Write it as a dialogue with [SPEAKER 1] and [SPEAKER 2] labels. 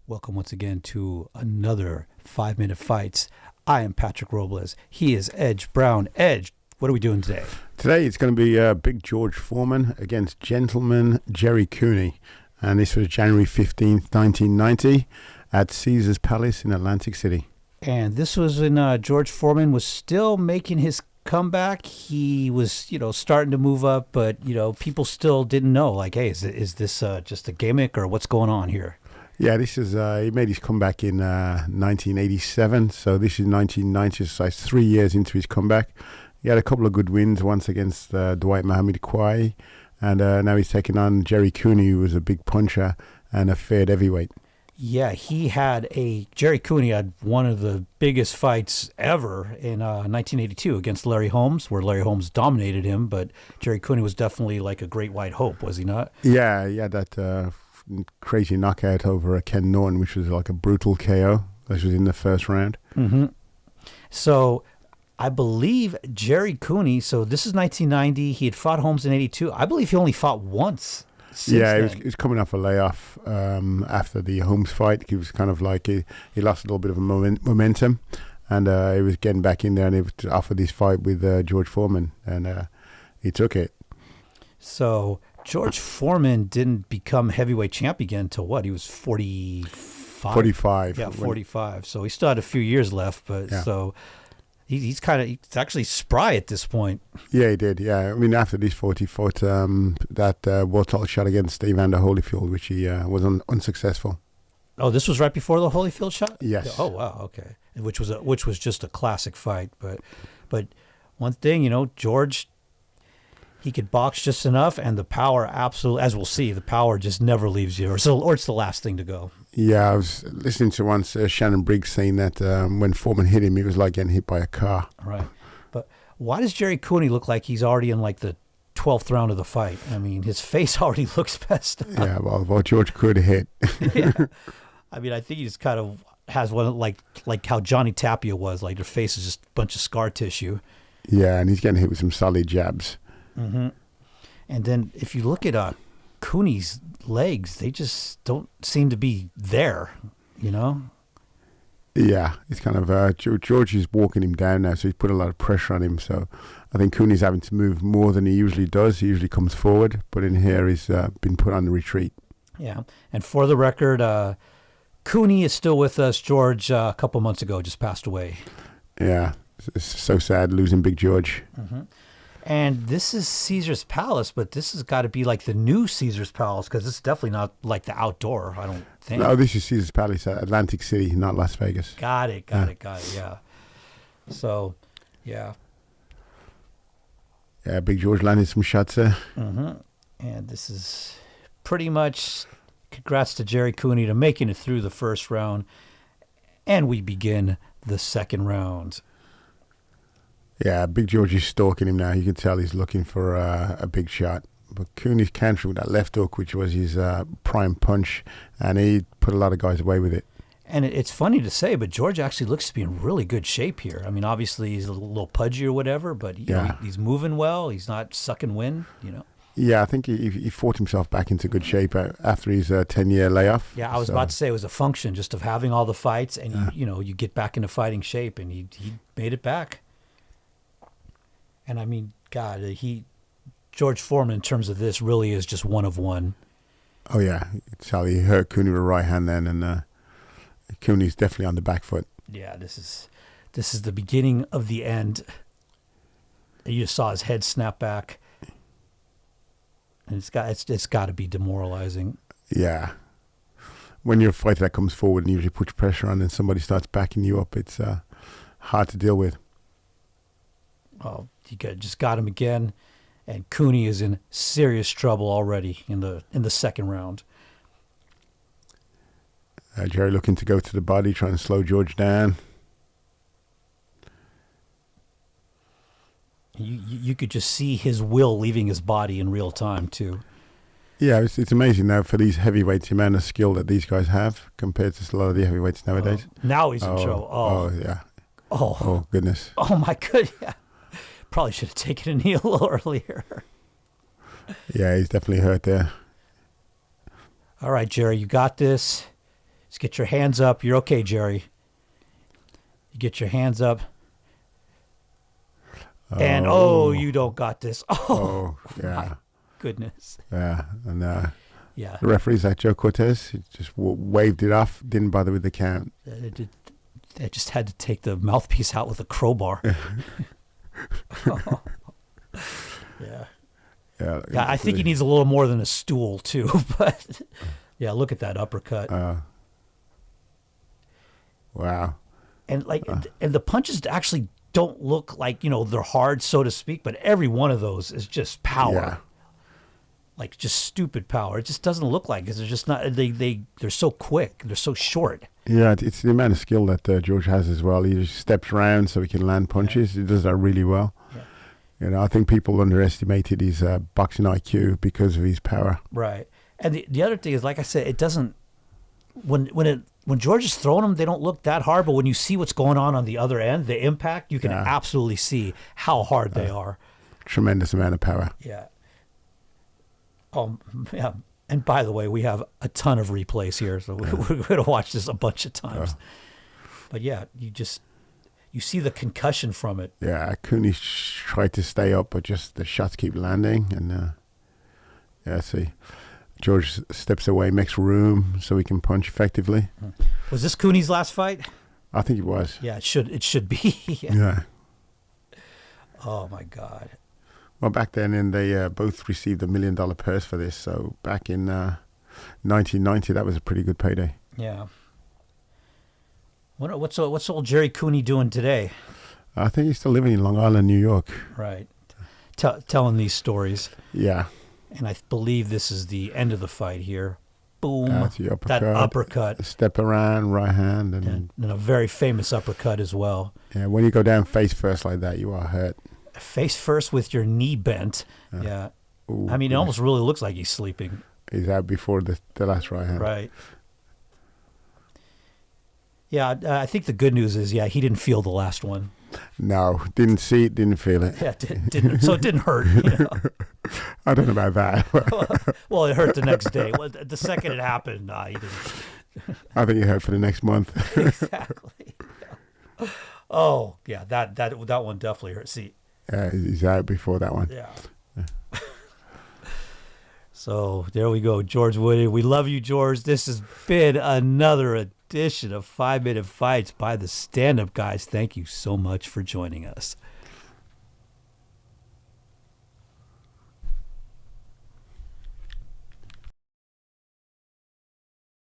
[SPEAKER 1] Welcome once again to another 5-Minute Fights. I am Patrick Robles. He is Edge Brown. Edge, what are we doing today?
[SPEAKER 2] Today it's going to be big George Foreman against gentleman Gerry Cooney. And this was January 15th, 1990 at Caesars Palace in Atlantic City.
[SPEAKER 1] And this was when George Foreman was still making his comeback. He was, starting to move up, but, people still didn't know, like, hey, is this just a gimmick or what's going on here?
[SPEAKER 2] Yeah, this is, he made his comeback in 1987, so this is 1990, so it's 3 years into his comeback. He had a couple of good wins, once against Dwight Muhammad Quay, and now he's taking on Gerry Cooney, who was a big puncher and a feared heavyweight.
[SPEAKER 1] Yeah, Gerry Cooney had one of the biggest fights ever in 1982 against Larry Holmes, where Larry Holmes dominated him, but Gerry Cooney was definitely like a great white hope, was he not?
[SPEAKER 2] Yeah, that crazy knockout over Ken Norton, which was like a brutal KO. This was in the first round.
[SPEAKER 1] Mm-hmm. So I believe Gerry Cooney, so this is 1990. He had fought Holmes in 82. I believe he only fought once.
[SPEAKER 2] Yeah, he was coming off a layoff after the Holmes fight. He was kind of like, he lost a little bit of momentum, and he was getting back in there, and he was offered this fight with George Foreman, and he took it.
[SPEAKER 1] So George Foreman didn't become heavyweight champ again until what? He was 45?
[SPEAKER 2] 45.
[SPEAKER 1] Yeah, 45. So he still had a few years left, but
[SPEAKER 2] yeah.
[SPEAKER 1] So he's actually spry at this point.
[SPEAKER 2] Yeah, he did. Yeah, I mean, after this fight, he fought that world title shot against Evander Holyfield, which he was unsuccessful.
[SPEAKER 1] Oh, this was right before the Holyfield shot?
[SPEAKER 2] Yes.
[SPEAKER 1] Oh, wow. Okay. Which was just a classic fight, but one thing, George, he could box just enough, and the power absolutely, as we'll see, the power just never leaves you, or it's the last thing to go.
[SPEAKER 2] Yeah, I was listening to once Shannon Briggs saying that when Foreman hit him, he was like getting hit by a car.
[SPEAKER 1] Right. But why does Gerry Cooney look like he's already in like the 12th round of the fight? I mean, his face already looks messed up.
[SPEAKER 2] Yeah, well, George could hit.
[SPEAKER 1] Yeah. I mean, I think he just kind of has one like how Johnny Tapia was. Like, their face is just a bunch of scar tissue.
[SPEAKER 2] Yeah, and he's getting hit with some solid jabs.
[SPEAKER 1] Mm-hmm. And then if you look at Cooney's legs, they just don't seem to be there,
[SPEAKER 2] Yeah, it's kind of George is walking him down now, so he's put a lot of pressure on him. So I think Cooney's having to move more than he usually does. He usually comes forward, but in here he's been put on the retreat.
[SPEAKER 1] Yeah, and for the record, Cooney is still with us. George, a couple months ago, just passed away.
[SPEAKER 2] Yeah, it's so sad losing Big George.
[SPEAKER 1] Mm-hmm. And this is Caesars Palace, but this has got to be like the new Caesars Palace, because it's definitely not like the outdoor, I don't think.
[SPEAKER 2] No, this is Caesars Palace at Atlantic City, not Las Vegas.
[SPEAKER 1] Got it, yeah. So, yeah.
[SPEAKER 2] Yeah, Big George landed some shots there.
[SPEAKER 1] Mm-hmm. And this is pretty much congrats to Gerry Cooney to making it through the first round. And we begin the second round.
[SPEAKER 2] Yeah, Big George is stalking him now. You can tell he's looking for a big shot. But Cooney's countering with that left hook, which was his prime punch, and he put a lot of guys away with it.
[SPEAKER 1] And it's funny to say, but George actually looks to be in really good shape here. I mean, obviously he's a little pudgy or whatever, but he's moving well. He's not sucking wind,
[SPEAKER 2] Yeah, I think he fought himself back into good shape after his 10-year layoff.
[SPEAKER 1] Yeah, I was about to say it was a function just of having all the fights, and you get back into fighting shape, and he made it back. And I mean, God, George Foreman, in terms of this, really is just one of one.
[SPEAKER 2] Oh, yeah. It's how he hurt Cooney with a right hand then, and Cooney's definitely on the back foot.
[SPEAKER 1] Yeah, this is the beginning of the end. You just saw his head snap back. And it's got to be demoralizing.
[SPEAKER 2] Yeah. When you're a fighter that comes forward and usually puts pressure on and somebody starts backing you up, it's hard to deal with.
[SPEAKER 1] Oh, just got him again, and Cooney is in serious trouble already in the second round.
[SPEAKER 2] Gerry looking to go to the body, trying to slow George down.
[SPEAKER 1] You could just see his will leaving his body in real time too.
[SPEAKER 2] Yeah, it's amazing now for these heavyweights, the amount of skill that these guys have compared to a lot of the heavyweights nowadays.
[SPEAKER 1] Now he's in trouble.
[SPEAKER 2] Oh, yeah.
[SPEAKER 1] Oh,
[SPEAKER 2] goodness.
[SPEAKER 1] Oh, my goodness. Yeah. Probably should have taken a knee a little earlier.
[SPEAKER 2] Yeah, he's definitely hurt there.
[SPEAKER 1] All right, Gerry, you got this. Just get your hands up. You're okay, Gerry. You get your hands up. And, you don't got this. Oh,
[SPEAKER 2] yeah.
[SPEAKER 1] My goodness.
[SPEAKER 2] Yeah, and
[SPEAKER 1] Yeah.
[SPEAKER 2] the referee's like Joe Cortez. He just waved it off, didn't bother with the count.
[SPEAKER 1] They just had to take the mouthpiece out with a crowbar. Yeah.
[SPEAKER 2] Yeah,
[SPEAKER 1] I think he needs a little more than a stool, too. But, yeah, look at that uppercut.
[SPEAKER 2] Wow.
[SPEAKER 1] And, and the punches actually don't look like, they're hard, so to speak, but every one of those is just power.
[SPEAKER 2] Yeah.
[SPEAKER 1] Like, just stupid power. It just doesn't look like it. They're just not, they're so quick. They're so short.
[SPEAKER 2] Yeah, it's the amount of skill that George has as well. He just steps around so he can land punches. He does that really well. Yeah. I think people underestimated his boxing IQ because of his power.
[SPEAKER 1] Right. And the other thing is, like I said, it doesn't, when George is throwing them, they don't look that hard. But when you see what's going on the other end, the impact, you can absolutely see how hard they are.
[SPEAKER 2] Tremendous amount of power.
[SPEAKER 1] Yeah. Yeah. And by the way, we have a ton of replays here, so we're going to watch this a bunch of times. But yeah, you see the concussion from it.
[SPEAKER 2] Yeah, Cooney tried to stay up, but just the shots keep landing. And see, George steps away, makes room so he can punch effectively.
[SPEAKER 1] Was this Cooney's last fight?
[SPEAKER 2] I think it was.
[SPEAKER 1] Yeah, it should be.
[SPEAKER 2] Yeah.
[SPEAKER 1] Oh my God.
[SPEAKER 2] Well, back then, and they both received $1 million purse for this. So back in 1990, that was a pretty good payday.
[SPEAKER 1] Yeah. What's old Gerry Cooney doing today?
[SPEAKER 2] I think he's still living in Long Island, New York.
[SPEAKER 1] Right. Telling these stories.
[SPEAKER 2] Yeah.
[SPEAKER 1] And I believe this is the end of the fight here. Boom.
[SPEAKER 2] That's the uppercut.
[SPEAKER 1] That uppercut.
[SPEAKER 2] Step around, right hand.
[SPEAKER 1] And a very famous uppercut as well.
[SPEAKER 2] Yeah, when you go down face first like that, you are hurt.
[SPEAKER 1] Face first with your knee bent. Yeah.
[SPEAKER 2] Ooh,
[SPEAKER 1] I mean, it almost really looks like he's sleeping.
[SPEAKER 2] He's out before the last right hand.
[SPEAKER 1] Right. Yeah, I think the good news is, he didn't feel the last one.
[SPEAKER 2] No, didn't see it, didn't feel it.
[SPEAKER 1] Yeah, didn't. So it didn't hurt.
[SPEAKER 2] I don't know about that.
[SPEAKER 1] Well, it hurt the next day. Well, the second it happened, he didn't.
[SPEAKER 2] I think it hurt for the next month.
[SPEAKER 1] Exactly. Yeah. Oh, yeah, that one definitely hurt. See.
[SPEAKER 2] He's out before that one.
[SPEAKER 1] Yeah. So there we go, George Woody. We love you, George. This has been another edition of 5 Minute Fights by the Stand Up Guys. Thank you so much for joining us.